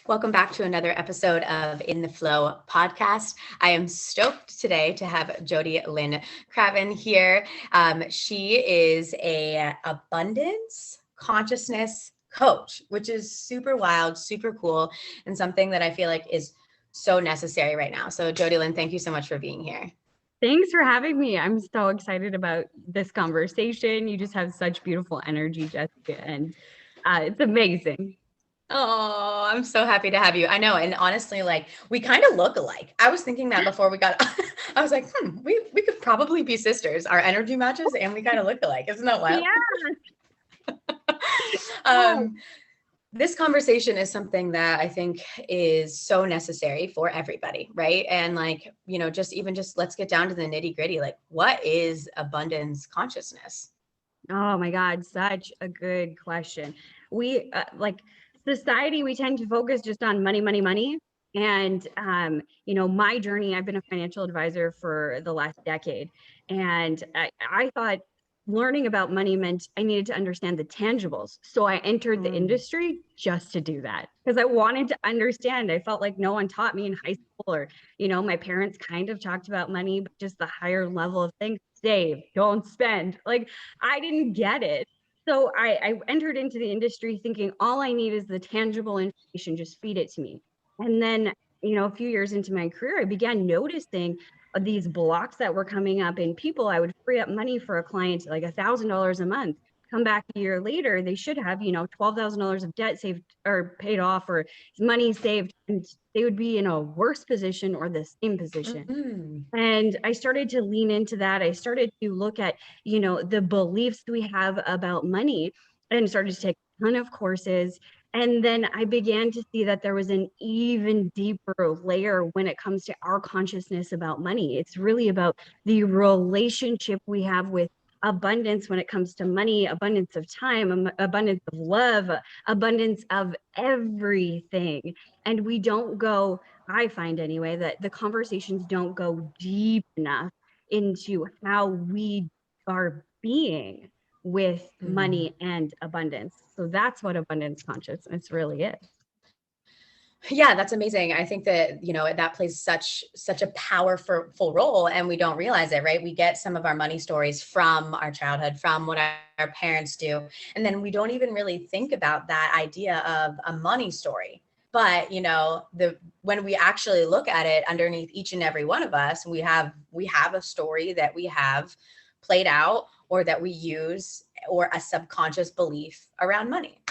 Welcome back to another episode of In the Flow podcast. I am stoked today to have JodieLynn Craven here. She is a abundance consciousness coach, which is super wild, super cool, and something that I feel like is so necessary right now. So JodieLynn, thank you so much for being here. Thanks for having me. I'm so excited about this conversation. You just have such beautiful energy, Jessica, and it's amazing. Oh, I'm so happy to have you. I know. And honestly, like we kind of look alike. I was thinking that before we got, I was like, we could probably be sisters. Our energy matches and we kind of look alike. Isn't that wild? Yeah. This conversation is something that I think is so necessary for everybody, right? And like, just let's get down to the nitty gritty. Like, what is abundance consciousness? Oh my God, such a good question. We like society, we tend to focus just on money, money, money. And my journey, I've been a financial advisor for the last decade. And I thought learning about money meant I needed to understand the tangibles. So I entered the industry just to do that because I wanted to understand. I felt like no one taught me in high school or, my parents kind of talked about money, but just the higher level of things, save, don't spend. Like I didn't get it. So I entered into the industry thinking all I need is the tangible information, just feed it to me. And then, a few years into my career, I began noticing these blocks that were coming up in people. I would free up money for a client, like $1,000 a month. Come back a year later, they should have, $12,000 of debt saved or paid off or money saved. And they would be in a worse position or the same position. Mm-hmm. And I started to lean into that. I started to look at, the beliefs we have about money and started to take a ton of courses. And then I began to see that there was an even deeper layer when it comes to our consciousness about money. It's really about the relationship we have with abundance when it comes to money, abundance of time, abundance of love, abundance of everything. And we don't go, I find anyway, that the conversations don't go deep enough into how we are being with money and abundance. So that's what abundance consciousness really is. Yeah, that's amazing. I think that, that plays such a powerful role and we don't realize it, right? We get some of our money stories from our childhood, from what our parents do. And then we don't even really think about that idea of a money story. But, when we actually look at it underneath each and every one of us, we have a story that we have played out or that we use or a subconscious belief around money.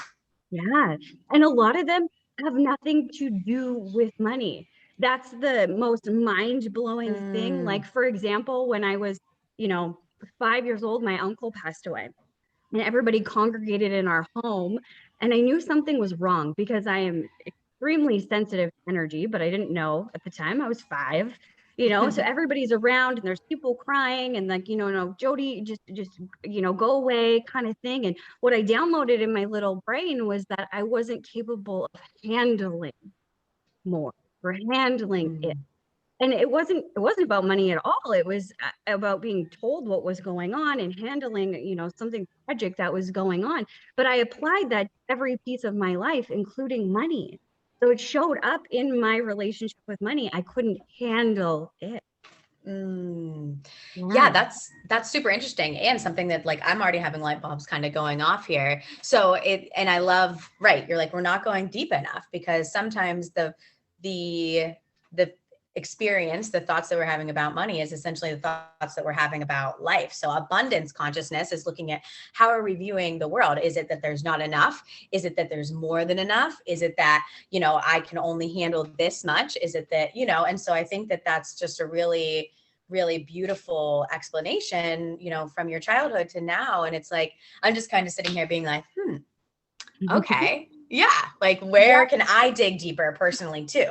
Yeah. And a lot of them have nothing to do with money. That's the most mind-blowing thing. Like, for example, when I was, 5 years old, my uncle passed away and everybody congregated in our home. And I knew something was wrong because I am extremely sensitive to energy, but I didn't know at the time. I was 5. So everybody's around and there's people crying and like, no, Jodie, just, go away kind of thing. And what I downloaded in my little brain was that I wasn't capable of handling more or handling it. And it wasn't about money at all. It was about being told what was going on and handling, something tragic that was going on. But I applied that to every piece of my life, including money. So it showed up in my relationship with money. I couldn't handle it. Yeah, that's super interesting and something that like I'm already having light bulbs kind of going off here. So and I love, right, you're like, we're not going deep enough because sometimes the experience, the thoughts that we're having about money is essentially the thoughts that we're having about life. So abundance consciousness is looking at how are we viewing the world? Is it that there's not enough? Is it that there's more than enough? Is it that, I can only handle this much? Is it that, and so I think that that's just a really, really beautiful explanation, from your childhood to now. And it's like, I'm just kind of sitting here being like, okay. Yeah. Like where can I dig deeper personally too?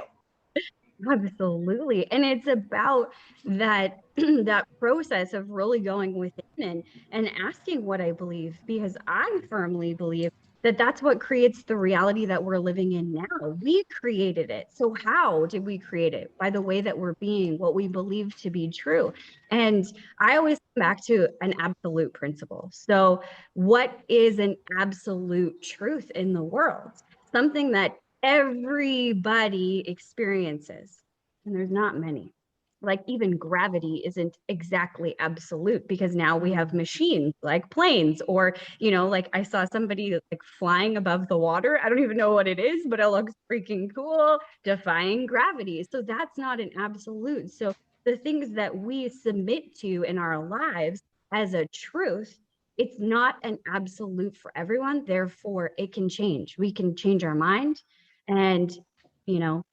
Absolutely. And it's about that that process of really going within and asking what I believe, because I firmly believe that that's what creates the reality that we're living in now. We created it. So how did we create it? By the way that we're being, what we believe to be true. And I always come back to an absolute principle. So what is an absolute truth in the world? Something that everybody experiences, and there's not many. Like even gravity isn't exactly absolute, because now we have machines like planes, or like I saw somebody like flying above the water. I don't even know what it is, but it looks freaking cool, defying gravity. So that's not an absolute. So the things that we submit to in our lives as a truth, it's not an absolute for everyone. Therefore it can change. We can change our mind and you know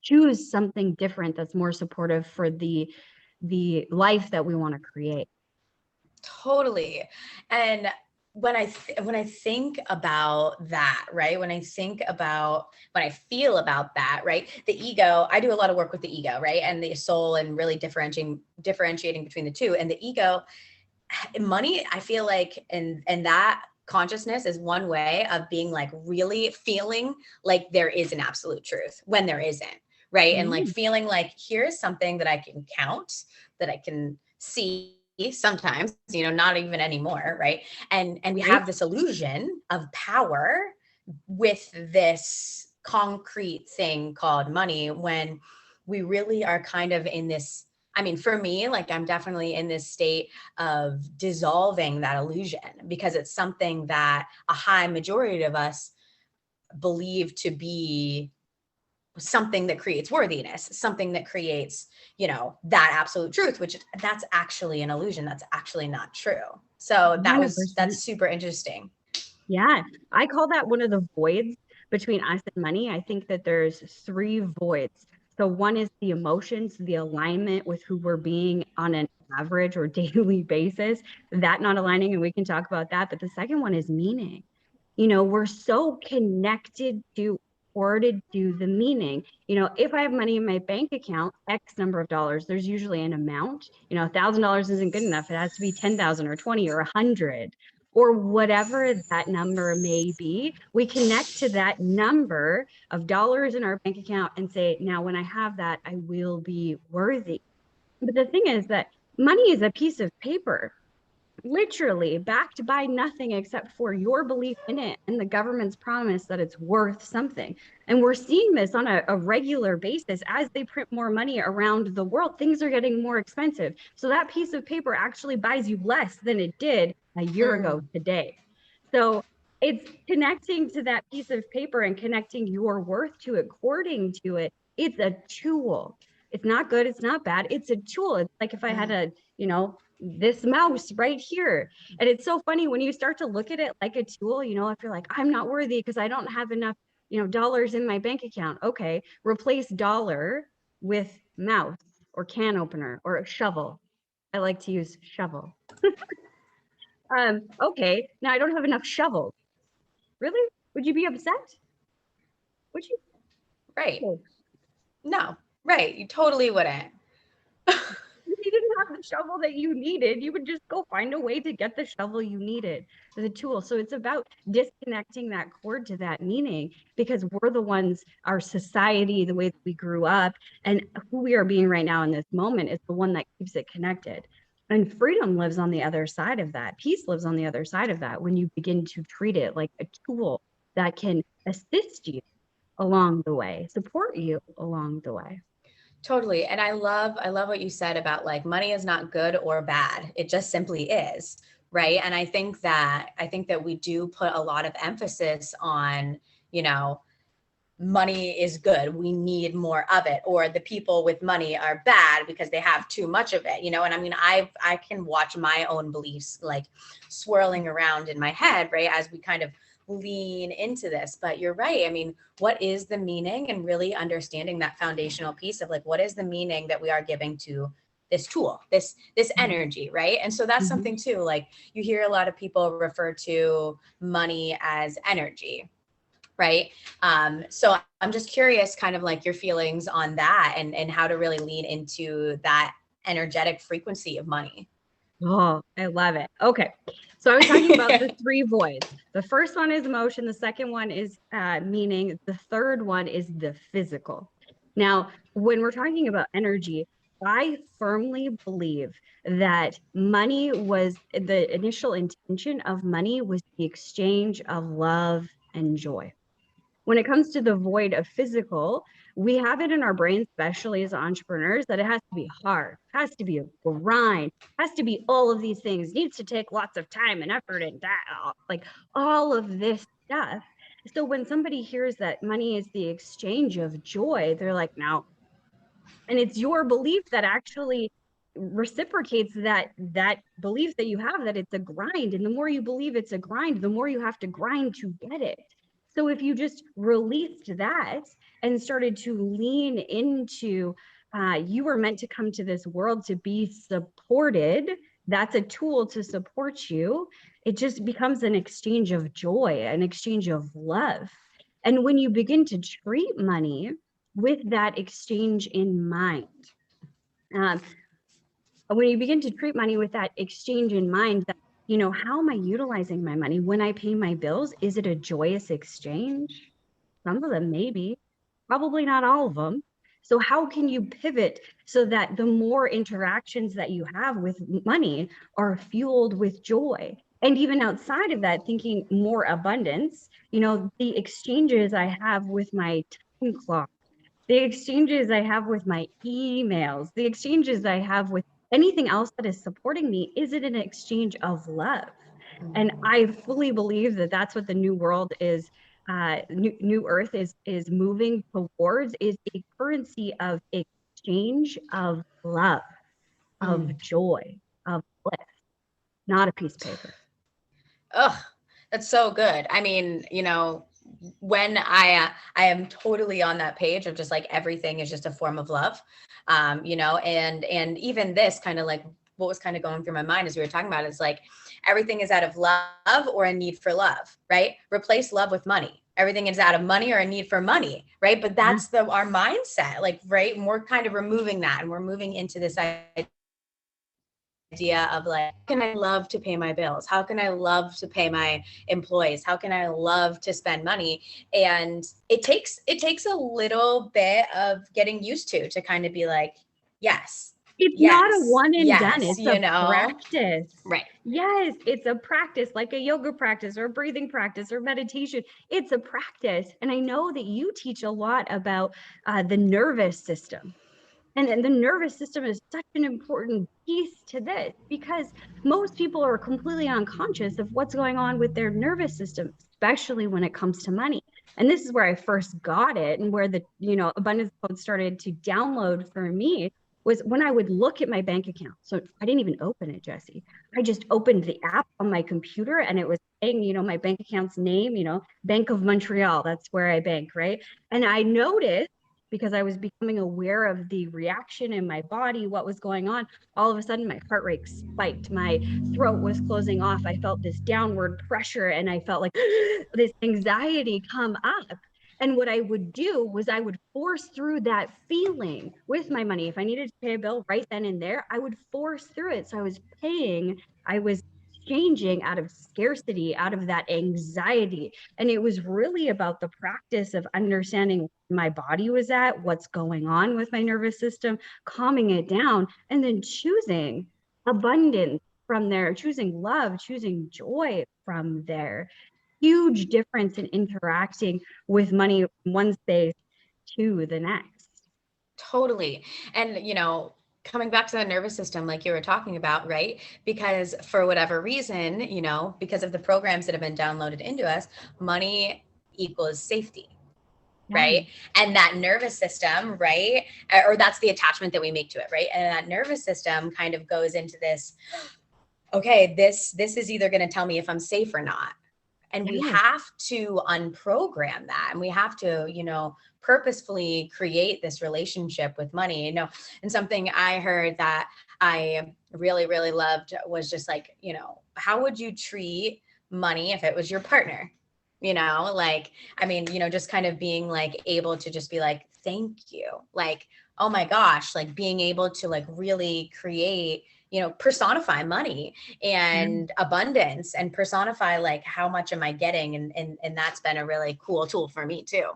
choose something different that's more supportive for the life that we want to create. Totally. And when I think about that, right? When I feel about that, right? The ego, I do a lot of work with the ego, right? And the soul, and really differentiating between the two. And the ego, money, I feel like, and that consciousness is one way of being like really feeling like there is an absolute truth when there isn't, right? And like feeling like here's something that I can count, that I can see sometimes, not even anymore, right? And we have this illusion of power with this concrete thing called money, when we really are kind of in this, I mean, for me, like I'm definitely in this state of dissolving that illusion, because it's something that a high majority of us believe to be something that creates worthiness, something that creates, that absolute truth, which that's actually an illusion. That's actually not true. So 100%. that's super interesting. Yeah, I call that one of the voids between us and money. I think that there's 3 voids. So one is the emotions, the alignment with who we're being on an average or daily basis, that not aligning, and we can talk about that. But the second one is meaning. We're so connected to the meaning. If I have money in my bank account, X number of dollars, there's usually an amount. $1,000 isn't good enough. It has to be 10,000 or 20 or 100 or whatever that number may be. We connect to that number of dollars in our bank account and say, now when I have that, I will be worthy. But the thing is that money is a piece of paper, literally backed by nothing except for your belief in it and the government's promise that it's worth something. And we're seeing this on a regular basis. As they print more money around the world, things are getting more expensive. So that piece of paper actually buys you less than it did a year ago today. So it's connecting to that piece of paper and connecting your worth to it, according to it. It's a tool. It's not good. It's not bad. It's a tool. It's like if I had a, this mouse right here. And it's so funny when you start to look at it like a tool, if you're like, I'm not worthy because I don't have enough, dollars in my bank account. Okay. Replace dollar with mouse or can opener or a shovel. I like to use shovel. Okay. Now I don't have enough shovels. Really? Would you be upset? Would you? Right. No, right. You totally wouldn't. If you didn't have the shovel that you needed, you would just go find a way to get the shovel you needed, the tool. So it's about disconnecting that cord to that meaning, because we're the ones, our society, the way that we grew up, and who we are being right now in this moment is the one that keeps it connected. And freedom lives on the other side of that. Peace lives on the other side of that when you begin to treat it like a tool that can assist you along the way, support you along the way. Totally. And I love what you said about like money is not good or bad. It just simply is. Right. And I think that we do put a lot of emphasis on, money is good. We need more of it, or the people with money are bad because they have too much of it, And I mean, I can watch my own beliefs like swirling around in my head, right, as we kind of lean into this. But you're right. I mean, what is the meaning, and really understanding that foundational piece of like, what is the meaning that we are giving to this tool, this energy, right? And so that's something too, like you hear a lot of people refer to money as energy, right? So I'm just curious kind of like your feelings on that, and how to really lean into that energetic frequency of money. Oh, I love it. Okay. So I was talking about the 3 voids. The first one is emotion. The second one is meaning. The third one is the physical. Now, when we're talking about energy, I firmly believe that money was the initial intention of money was the exchange of love and joy. When it comes to the void of physical, we have it in our brains, especially as entrepreneurs, that it has to be hard, has to be a grind, has to be all of these things, needs to take lots of time and effort and that, like all of this stuff. So when somebody hears that money is the exchange of joy, they're like, no. And it's your belief that actually reciprocates that belief that you have, that it's a grind. And the more you believe it's a grind, the more you have to grind to get it. So if you just released that and started to lean into, you were meant to come to this world to be supported, that's a tool to support you. It just becomes an exchange of joy, an exchange of love. And when you begin to treat money with that exchange in mind, um, when you begin to treat money with that exchange in mind, that, how am I utilizing my money when I pay my bills? Is it a joyous exchange? Some of them, maybe, probably not all of them. So how can you pivot so that the more interactions that you have with money are fueled with joy? And even outside of that, thinking more abundance, the exchanges I have with my time clock, the exchanges I have with my emails, the exchanges I have with anything else that is supporting me, is it an exchange of love? And I fully believe that that's what the new world is, new earth is moving towards, is a currency of exchange of love, of joy, of bliss, not a piece of paper. Oh, that's so good. I mean, when I am totally on that page of just like everything is just a form of love, and even this kind of like what was kind of going through my mind as we were talking about is like everything is out of love or a need for love, right? Replace love with money. Everything is out of money or a need for money, right? But that's our mindset, like, right? And we're kind of removing that, and we're moving into this idea of like, how can I love to pay my bills? How can I love to pay my employees? How can I love to spend money? And it takes a little bit of getting used to kind of be like, yes. It's not a one and done. It's a practice. Right. Yes, it's a practice, like a yoga practice or a breathing practice or meditation. It's a practice. And I know that you teach a lot about the nervous system. And the nervous system is such an important piece to this, because most people are completely unconscious of what's going on with their nervous system, especially when it comes to money. And this is where I first got it, and where the abundance code started to download for me, was when I would look at my bank account. So I didn't even open it, Jesse. I just opened the app on my computer, and it was saying, my bank account's name, Bank of Montreal. That's where I bank, right? And I noticed, because I was becoming aware of the reaction in my body, what was going on, all of a sudden my heart rate spiked, my throat was closing off, I felt this downward pressure, and I felt like this anxiety come up. And what I would do was I would force through that feeling with my money. If I needed to pay a bill right then and there, I would force through it. So I was changing out of scarcity, out of that anxiety. And it was really about the practice of understanding where my body was at, what's going on with my nervous system, calming it down, and then choosing abundance from there, choosing love, choosing joy from there. Huge difference in interacting with money from one space to the next. Totally. And, coming back to the nervous system, like you were talking about, right? Because for whatever reason, because of the programs that have been downloaded into us, money equals safety. Right. And that nervous system, right? Or that's the attachment that we make to it. Right. And that nervous system kind of goes into this, okay, this is either going to tell me if I'm safe or not. And we have to unprogram that. And we have to, purposefully create this relationship with money, and something I heard that I really, really loved was just like, how would you treat money if it was your partner? Just kind of being like able to just be like, thank you. Like, oh my gosh, like being able to like really create, personify money and abundance, and personify like how much am I getting? And that's been a really cool tool for me too.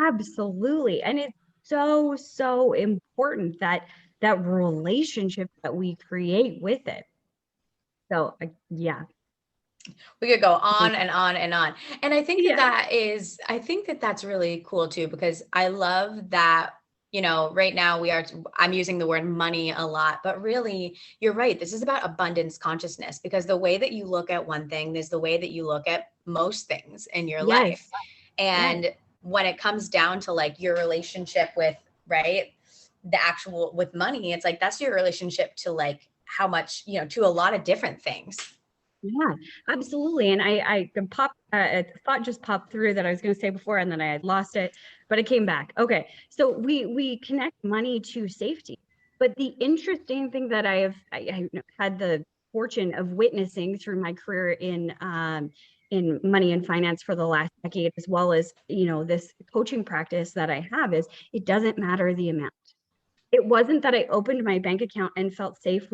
Absolutely. And it's so, so important that relationship that we create with it. So yeah. We could go on and on and on. And I think that Yeah. I think that that's really cool too, because I love that, right now I'm using the word money a lot, but really you're right. This is about abundance consciousness, because the way that you look at one thing is the way that you look at most things in your life. Yes. Yes. And when it comes down to like your relationship with, right, the actual with money, it's like, that's your relationship to like how much, to a lot of different things. Yeah, absolutely. And I popped, a thought just popped through that I was going to say before, and then I had lost it, but it came back. Okay, so we connect money to safety, but the interesting thing that I had the fortune of witnessing through my career in money and finance for the last decade, as well as this coaching practice that I have, is it doesn't matter the amount. It wasn't that I opened my bank account and felt safe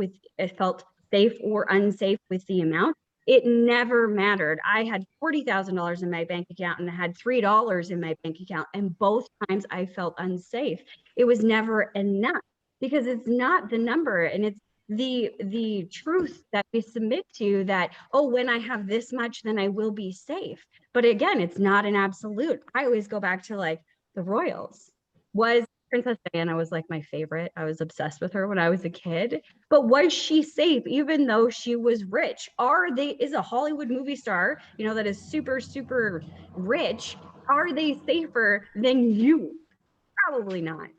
or unsafe with the amount. It never mattered. I had $40,000 in my bank account and I had $3 in my bank account, and both times I felt unsafe. It was never enough, because it's not the number, and it's the truth that we submit to, that, oh, when I have this much, then I will be safe. But again, it's not an absolute. I always go back to like the royals. Was Princess Diana was like my favorite. I was obsessed with her when I was a kid. But was she safe even though she was rich? Is a Hollywood movie star, that is super, super rich, are they safer than you? Probably not.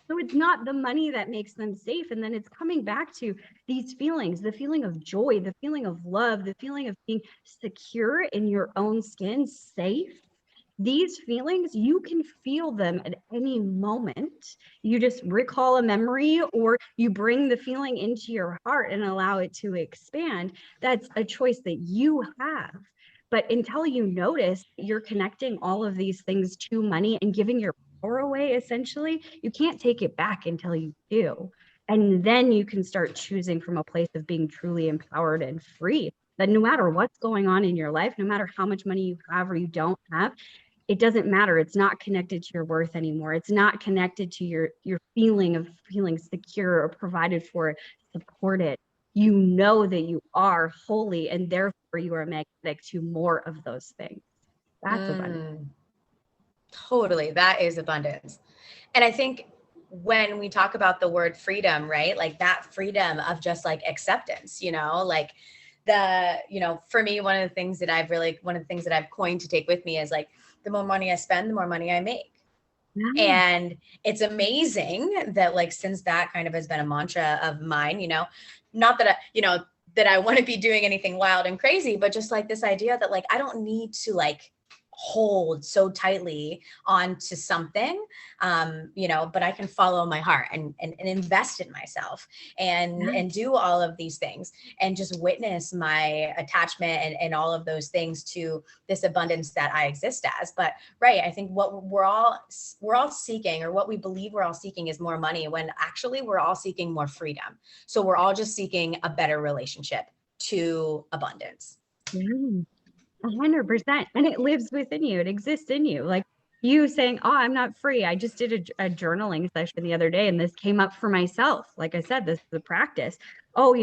So it's not the money that makes them safe. And then it's coming back to these feelings, the feeling of joy, the feeling of love, the feeling of being secure in your own skin, safe. These feelings, you can feel them at any moment. You just recall a memory, or you bring the feeling into your heart and allow it to expand. That's a choice that you have. But until you notice you're connecting all of these things to money and giving your power away, essentially, you can't take it back until you do. And then you can start choosing from a place of being truly empowered and free. That no matter what's going on in your life, no matter how much money you have or you don't have, it doesn't matter. It's not connected to your worth anymore. It's not connected to your feeling of feeling secure or provided for, supported. You know that you are holy, and therefore you are magnetic to more of those things. That's abundance. Totally. That is abundance. And I think when we talk about the word freedom, right? Like that freedom of just like acceptance, like for me, one of the things that I've coined to take with me is like, the more money I spend, the more money I make. Yeah. And it's amazing that like, since that kind of has been a mantra of mine, not that that I want to be doing anything wild and crazy, but just like this idea that like, I don't need to like hold so tightly onto something, but I can follow my heart and invest in myself and do all of these things and just witness my attachment and all of those things to this abundance that I exist as. But right, I think what we're all seeking, or what we believe we're all seeking, is more money, when actually we're all seeking more freedom. So we're all just seeking a better relationship to abundance. Yeah. 100%. And it lives within you. It exists in you. Like you saying, oh, I'm not free. I just did a journaling session the other day, and this came up for myself. Like I said, this is a practice. Oh,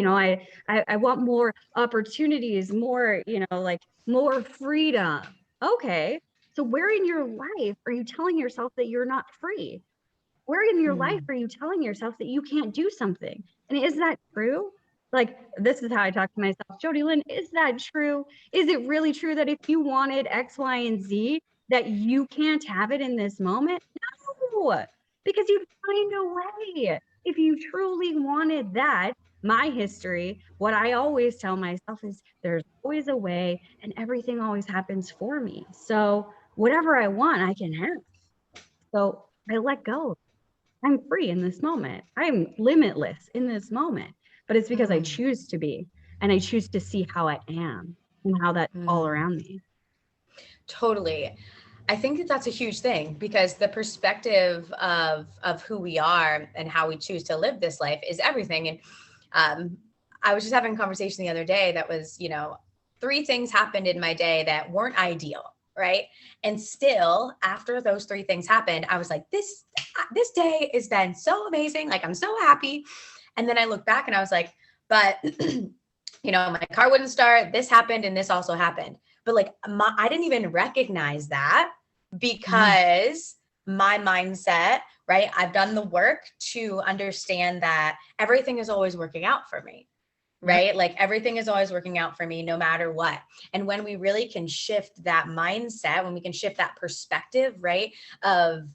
I want more opportunities, more, like more freedom. Okay. So where in your life are you telling yourself that you're not free? Where in your life Mm. are you telling yourself that you can't do something? And is that true? Like, this is how I talk to myself. JodieLynn, is that true? Is it really true that if you wanted X, Y, and Z, that you can't have it in this moment? No, because you'd find a way. If you truly wanted that, my history, what I always tell myself is there's always a way, and everything always happens for me. So whatever I want, I can have. So I let go. I'm free in this moment. I'm limitless in this moment. But it's because I Mm. choose to be, and I choose to see how I am and how that's all Mm. around me. Totally. I think that that's a huge thing, because the perspective of who we are and how we choose to live this life is everything. And I was just having a conversation the other day that was, 3 things happened in my day that weren't ideal, right? And still, after those 3 things happened, I was like, this day has been so amazing. Like, I'm so happy. And then I look back and I was like, but my car wouldn't start, this happened, and this also happened. But like I didn't even recognize that because my mindset, right? I've done the work to understand that everything is always working out for me, right? Like everything is always working out for me no matter what. And when we really can shift that mindset, when we can shift that perspective, right? Of,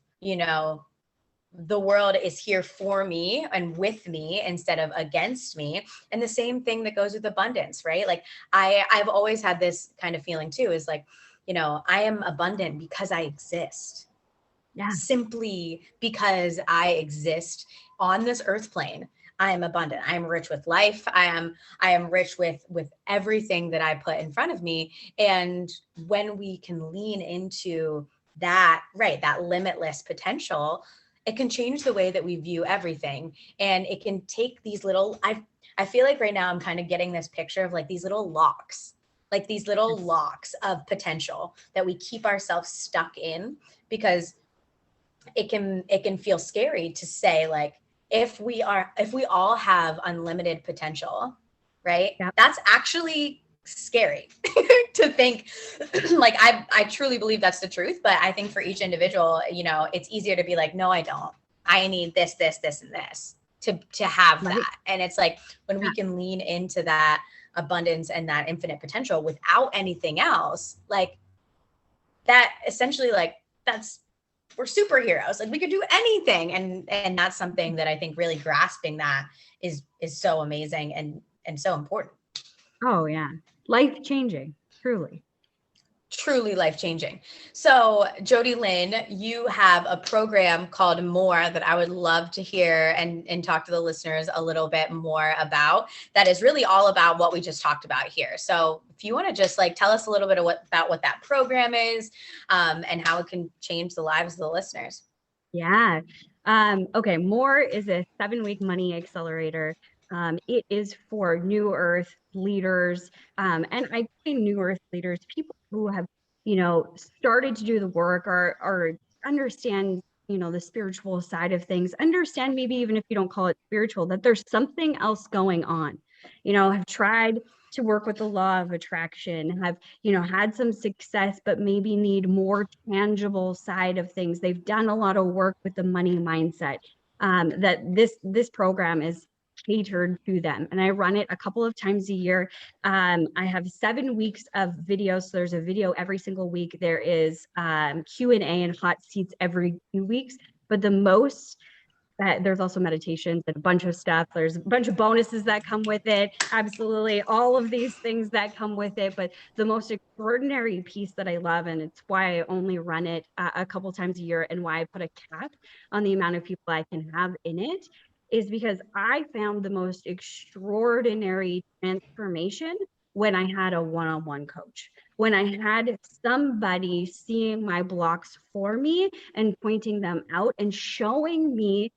the world is here for me and with me instead of against me. And the same thing that goes with abundance, right? Like I've always had this kind of feeling too, is like, I am abundant because I exist. Yeah. Simply because I exist on this earth plane. I am abundant. I am rich with life. I am rich with everything that I put in front of me. And when we can lean into that, right, that limitless potential, it can change the way that we view everything. And it can take these little, I feel like right now I'm kind of getting this picture of like these little locks, like these little locks of potential that we keep ourselves stuck in, because it can feel scary to say, like, if we all have unlimited potential, right? Yep. That's actually scary to think. Like I truly believe that's the truth, but I think for each individual, it's easier to be like, no, I don't. I need this, this, this, and this to have that. And it's like when we can lean into that abundance and that infinite potential without anything else, like that essentially, like we're superheroes. Like we could do anything. And that's something that I think really grasping that is so amazing and so important. Oh yeah. Life-changing, truly. Truly life-changing. So JodieLynn, you have a program called More that I would love to hear and talk to the listeners a little bit more about, that is really all about what we just talked about here. So if you want to just like tell us a little bit about what that program is, and how it can change the lives of the listeners. Yeah. Okay. More is a 7-week money accelerator. It is for new earth leaders. And I say new earth leaders, people who have, started to do the work or understand, the spiritual side of things, understand, maybe even if you don't call it spiritual, that there's something else going on, have tried to work with the law of attraction, have, had some success, but maybe need more tangible side of things. They've done a lot of work with the money mindset. That this program is catered to them. And I run it a couple of times a year. I have 7 weeks of videos. So there's a video every single week. There is Q&A and hot seats every 2 weeks. But the most there's also meditations and a bunch of stuff. There's a bunch of bonuses that come with it. Absolutely. All of these things that come with it. But the most extraordinary piece that I love, and it's why I only run it a couple times a year and why I put a cap on the amount of people I can have in it, is because I found the most extraordinary transformation when I had a one-on-one coach, when I had somebody seeing my blocks for me and pointing them out and showing me,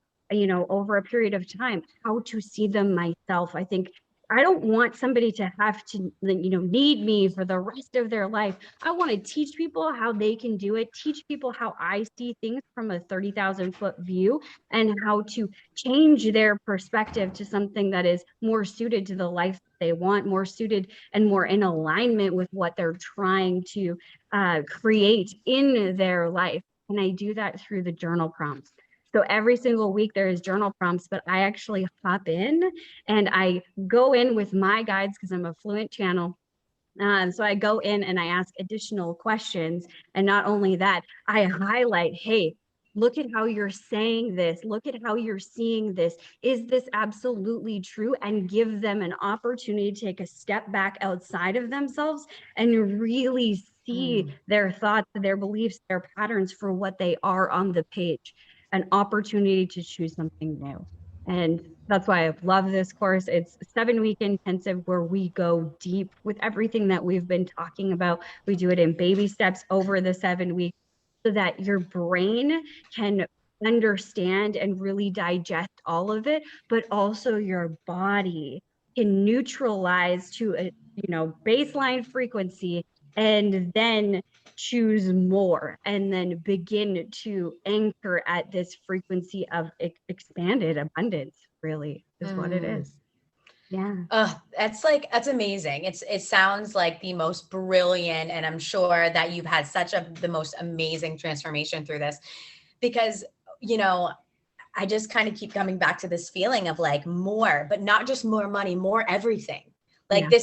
over a period of time, how to see them myself. I think I don't want somebody to have to, need me for the rest of their life. I want to teach people how they can do it, teach people how I see things from a 30,000-foot view, and how to change their perspective to something that is more suited to the life they want, more suited and more in alignment with what they're trying to create in their life. And I do that through the journal prompts. So every single week there is journal prompts, but I actually hop in and I go in with my guides because I'm a fluent channel. So I go in and I ask additional questions. And not only that, I highlight, hey, look at how you're saying this. Look at how you're seeing this. Is this absolutely true? And give them an opportunity to take a step back outside of themselves and really see their thoughts, their beliefs, their patterns for what they are on the page. An opportunity to choose something new. And that's why I love this course. It's a 7-week intensive where we go deep with everything that we've been talking about. We do it in baby steps over the 7 weeks so that your brain can understand and really digest all of it, but also your body can neutralize to a baseline frequency and then choose more and then begin to anchor at this frequency of expanded abundance, really is what it is. Yeah. That's amazing. It sounds like the most brilliant, and I'm sure that you've had the most amazing transformation through this, because, you know, I just kind of keep coming back to this feeling of like more, but not just more money, more everything. Like Yeah.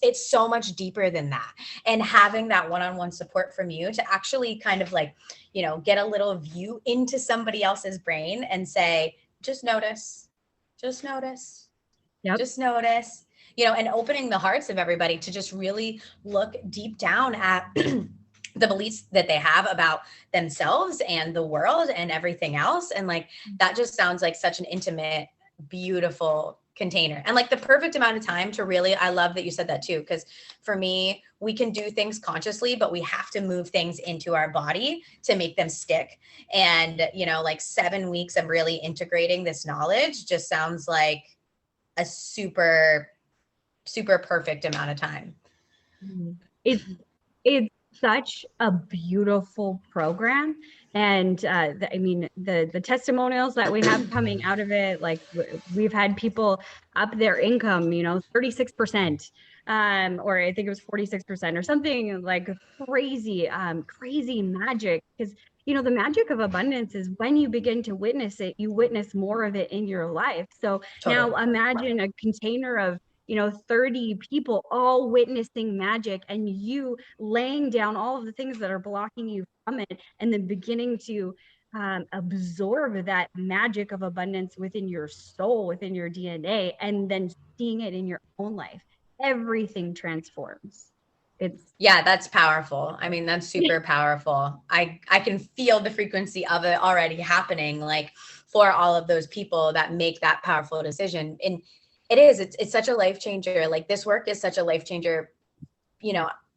it's so much deeper than that. And having that one-on-one support from you to actually kind of like, get a little view into somebody else's brain and say, just notice, just notice, Yep. just notice, and opening the hearts of everybody to just really look deep down at the beliefs that they have about themselves and the world and everything else. And like, that just sounds like such an intimate, beautiful container, and like the perfect amount of time to really, I love that you said that too, because for me, we can do things consciously, but we have to move things into our body to make them stick. And, like 7 weeks of really integrating this knowledge just sounds like a super, super perfect amount of time. It's it's such a beautiful program. And I mean, the testimonials that we have coming out of it, like we've had people up their income, 36%, or I think it was 46% or something like crazy, crazy magic. Because the magic of abundance is when you begin to witness it, you witness more of it in your life. So Totally. now imagine a container of 30 people all witnessing magic, and you laying down all of the things that are blocking you from it, and then beginning to absorb that magic of abundance within your soul, within your DNA, and then seeing it in your own life. Everything transforms. Yeah, that's powerful. I mean, that's super powerful. I can feel the frequency of it already happening, like for all of those people that make that powerful decision. And it's such a life changer. Like this work is such a life changer.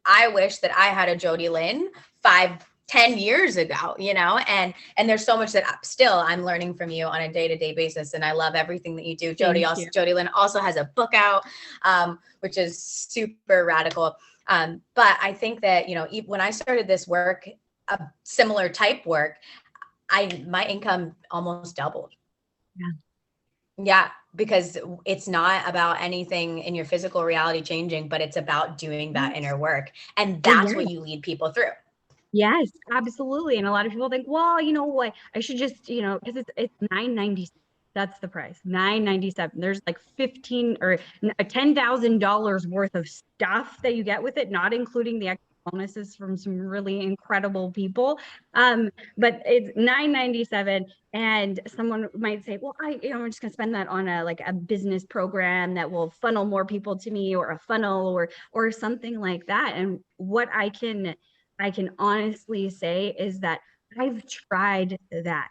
I wish that I had a JodieLynn 5-10 years ago, and there's so much that still I'm learning from you on a day-to-day basis. And I love everything that you do. JodieLynn also has a book out, which is super radical. But I think that, when I started this work, a similar type work, my income almost doubled. Yeah, because it's not about anything in your physical reality changing, but it's about doing that inner work. And that's what you lead people through. Yes, absolutely. And a lot of people think, well, you know what, I should just, because it's $9.97. That's the price, $9.97. There's like $15 or $10,000 worth of stuff that you get with it, not including the extra bonuses from some really incredible people. But it's $9.97, and someone might say, well, I'm just gonna spend that on a business program that will funnel more people to me, or a funnel, or something like that. And what I can honestly say is that I've tried that.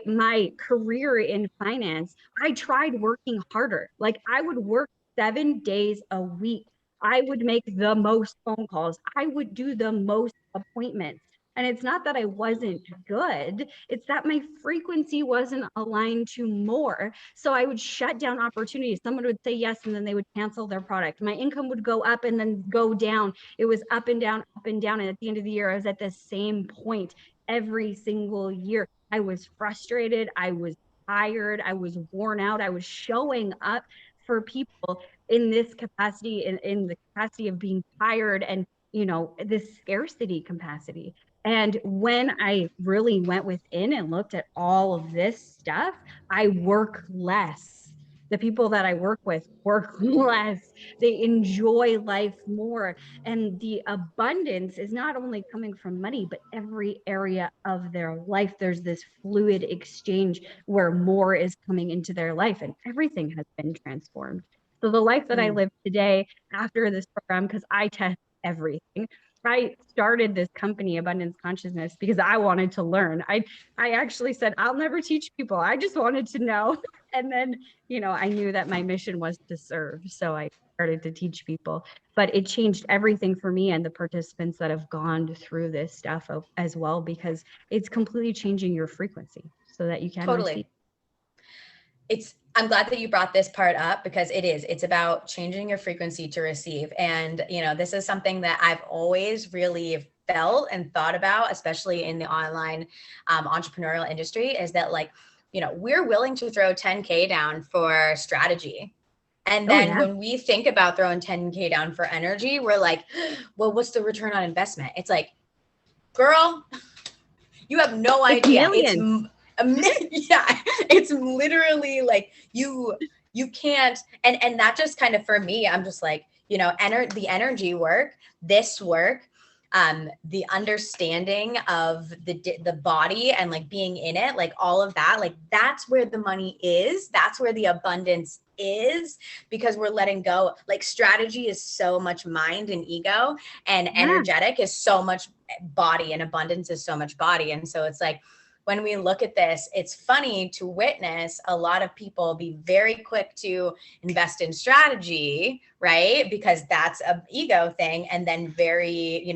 My career in finance, I tried working harder. Like I would work 7 days a week. I would make the most phone calls. I would do the most appointments. And it's not that I wasn't good, it's that my frequency wasn't aligned to more. So I would shut down opportunities. Someone would say yes, and then they would cancel their product. My income would go up and then go down. It was up and down, up and down. And at the end of the year, I was at the same point every single year. I was frustrated. I was tired. I was worn out. I was showing up for people in this capacity, in the capacity of being tired, and this scarcity capacity. And when I really went within and looked at all of this stuff, I work less. The people that I work with work less. They enjoy life more. And the abundance is not only coming from money, but every area of their life. There's this fluid exchange where more is coming into their life, and everything has been transformed. So the life that I live today after this program, because I test everything. I started this company, Abundance Consciousness, because I wanted to learn. I actually said, I'll never teach people. I just wanted to know. And then, I knew that my mission was to serve. So I started to teach people. But it changed everything for me and the participants that have gone through this stuff as well, because it's completely changing your frequency so that you can receive. I'm glad that you brought this part up, because it's about changing your frequency to receive. And, this is something that I've always really felt and thought about, especially in the online entrepreneurial industry, is that we're willing to throw 10K down for strategy. And Oh then yeah. when we think about throwing 10K down for energy, we're like, well, what's the return on investment? It's like, girl, you have no It's idea. millions. Yeah, it's literally like you can't, and that just kind of, for me, I'm just like, the energy work, this work, the understanding of the body and like being in it, like all of that, like that's where the money is, that's where the abundance is, because we're letting go. Like strategy is so much mind and ego, and Yeah. energetic is so much body, and abundance is so much body. And so it's like, when we look at this, it's funny to witness a lot of people be very quick to invest in strategy, right? Because that's a ego thing, and then very,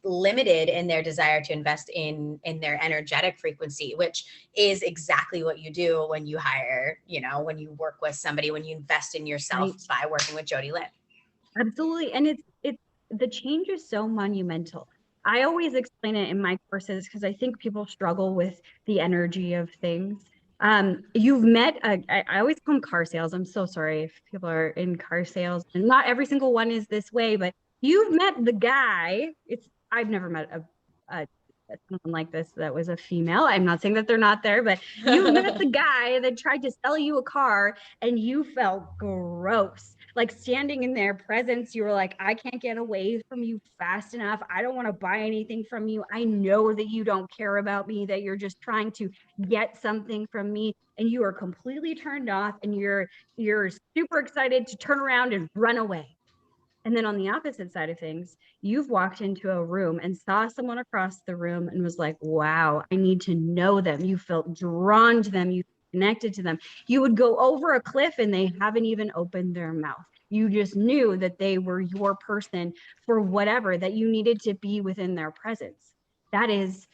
limited in their desire to invest in their energetic frequency, which is exactly what you do when you hire, when you work with somebody, when you invest in yourself Right. by working with JodieLynn. Absolutely. And it's the change is so monumental. I always explain it in my courses because I think people struggle with the energy of things. You've met I always call them car sales. I'm so sorry if people are in car sales, and not every single one is this way, but you've met the guy. I've never met a someone like this that was a female. I'm not saying that they're not there, but you've met the guy that tried to sell you a car and you felt gross. Like standing in their presence, you were like, I can't get away from you fast enough. I don't want to buy anything from you. I know that you don't care about me, that you're just trying to get something from me. And you are completely turned off, and you're super excited to turn around and run away. And then on the opposite side of things, you've walked into a room and saw someone across the room and was like, wow, I need to know them. You felt drawn to them. You connected to them. You would go over a cliff and they haven't even opened their mouth. You just knew that they were your person for whatever, that you needed to be within their presence. That is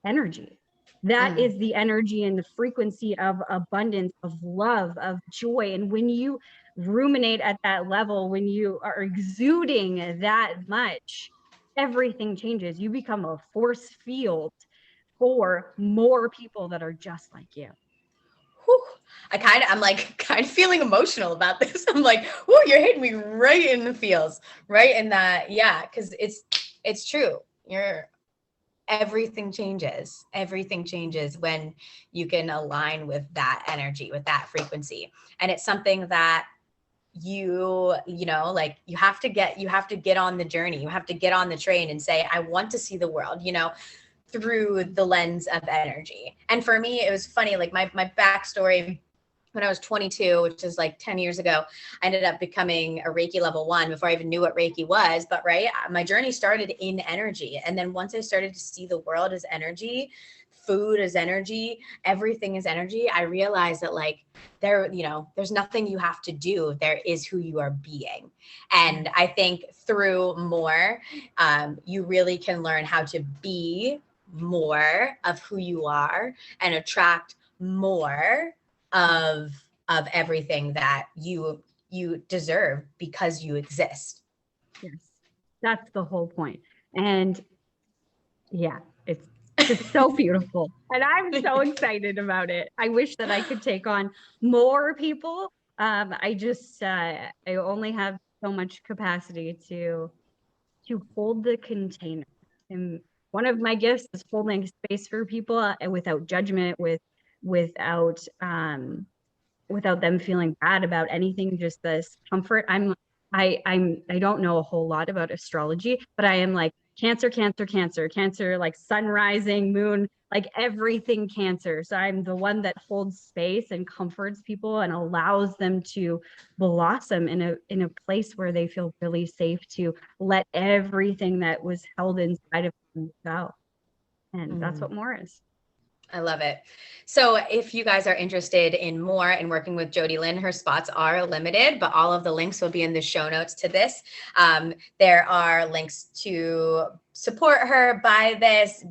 energy. That Mm. is the energy and the frequency of abundance, of love, of joy. And when you ruminate at that level, when you are exuding that much, everything changes. You become a force field for more people that are just like you. Whew. I'm like kind of feeling emotional about this. I'm like, whoo, you're hitting me right in the feels, right in that. Yeah. Cause it's true. Everything changes when you can align with that energy, with that frequency. And it's something that like you have to get on the journey. You have to get on the train and say, I want to see the world, through the lens of energy. And for me, it was funny, like my backstory. When I was 22, which is like 10 years ago, I ended up becoming a Reiki level 1 before I even knew what Reiki was. But right, my journey started in energy. And then once I started to see the world as energy, food as energy, everything is energy, I realized that like there's nothing you have to do. There is who you are being. And I think through more, you really can learn how to be more of who you are and attract more of everything that you deserve because you exist. Yes, that's the whole point. And yeah, it's just so beautiful. And I'm so excited about it. I wish that I could take on more people. I only have so much capacity to hold the container. And one of my gifts is holding space for people without judgment, without without them feeling bad about anything, just this comfort. I don't know a whole lot about astrology, but I am like Cancer, Cancer, Cancer, Cancer, like sun rising, moon, like everything Cancer. So I'm the one that holds space and comforts people and allows them to blossom in a place where they feel really safe to let everything that was held inside of them go. And that's what more is. I love it. So if you guys are interested in more and working with JodieLynn, her spots are limited, but all of the links will be in the show notes to this. There are links to support her, buy this,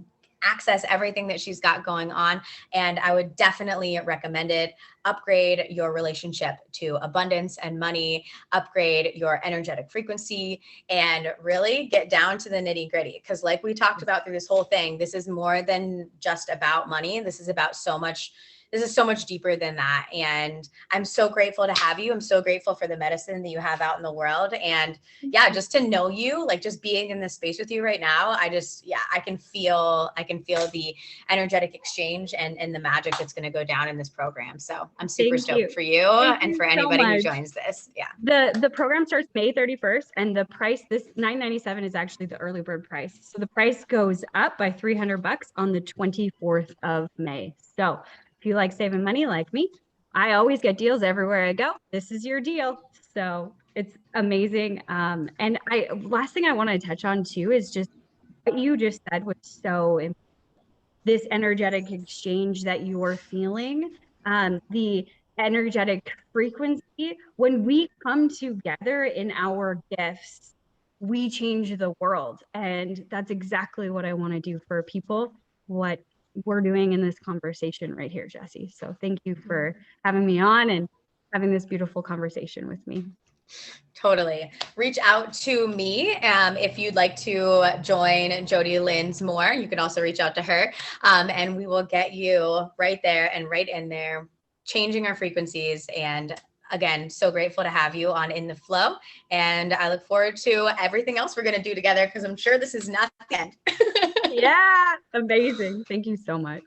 access everything that she's got going on. And I would definitely recommend it. Upgrade your relationship to abundance and money, upgrade your energetic frequency, and really get down to the nitty gritty. Because like we talked about through this whole thing, this is more than just about money. This is about so much this is so much deeper than that. And I'm so grateful to have you. I'm so grateful for the medicine that you have out in the world. And yeah, just to know you, like just being in this space with you right now, I can feel the energetic exchange and the magic that's going to go down in this program. So I'm super stoked for you and for anybody who joins this. Yeah. The program starts May 31st, and the price, this $997 is actually the early bird price. So the price goes up by $300 on the 24th of May. So if you like saving money like me, I always get deals everywhere I go. This is your deal. So it's amazing. And last thing I want to touch on too is just what you just said was so important. This energetic exchange that you are feeling, the energetic frequency, when we come together in our gifts, we change the world. And that's exactly what I want to do for people, what we're doing in this conversation right here, Jesse. So thank you for having me on and having this beautiful conversation with me. Totally. Reach out to me if you'd like to join JodieLynn's more. You can also reach out to her, and we will get you right there and right in there, changing our frequencies. And again, so grateful to have you on In the Flow. And I look forward to everything else we're going to do together, because I'm sure this is not the end. Yeah, amazing. Thank you so much.